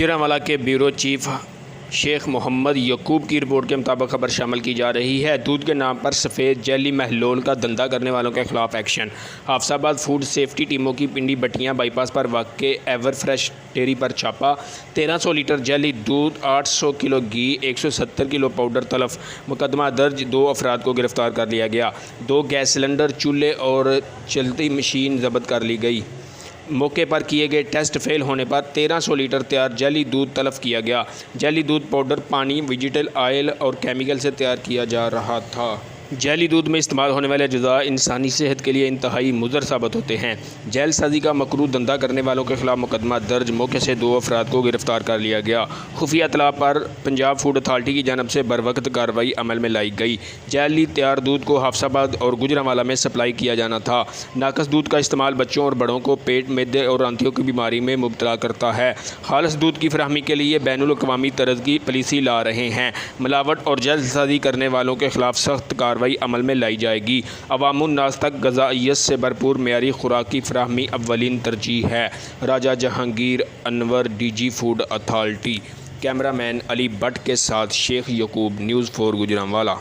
गुजरांवाला के bureau chief Sheikh Mohammad यकूब की report के मुताबिक खबर शामिल की जा रही है। दूध के नाम पर सफ़ेद जेली महलोल का धंधा करने वालों के खिलाफ एक्शन। हाफसाबाद फूड सेफ्टी टीमों की पिंडी बटियां बाईपास पर वाक़े एवर फ्रेश डेयरी पर छापा। 1300 लीटर जेली दूध, 800 किलो घी, 170 किलो पाउडर तलफ। मुकदमा दर्ज, 2 अफराद को गिरफ़्तार कर लिया गया। 2 गैस सिलेंडर, चूल्हे और चलती मशीन जब्त कर ली गई। मौके पर किए गए टेस्ट फेल होने पर 1300 लीटर तैयार जेली दूध तलफ किया गया। जेली दूध पाउडर पानी, वेजिटल ऑयल और केमिकल से तैयार किया जा रहा था। जेली दूध में इस्तेमाल होने वाले अज्जा इंसानी सेहत के लिए इंतहाई मुज़र साबित होते हैं। जेलसाजी का मकरू धंधा करने वालों के खिलाफ मुकदमा दर्ज, मौके से 2 अफराद को गिरफ़्तार कर लिया गया। खुफिया इत्तला पर पंजाब फूड अथॉरिटी की जानब से बरवक्त कार्रवाई अमल में लाई गई। जेली तैयार दूध को हाफसाबाद और गुजरांवाला में सप्लाई किया जाना था। नाकस दूध का इस्तेमाल बच्चों और बड़ों को पेट, मैदे और आंतियों की बीमारी में मुब्तला करता है। खालिस दूध की फराहमी के लिए बैनुल अक़वामी तर्ज की पॉलिसी ला रहे हैं। मिलावट और जेलसाजी करने वालों के खिलाफ सख्त कार्रवाई अमल में लाई जाएगी। अवामुन्नास तक ग़िज़ाइयत से भरपूर मेयारी खुराक की फराहमी अव्वलीन तरजीह है। Raja Jahangir Anwar, DG food authority. Cameraman Ali Bhatt के साथ शेख यकूब, न्यूज़ 4 गुजरांवाला।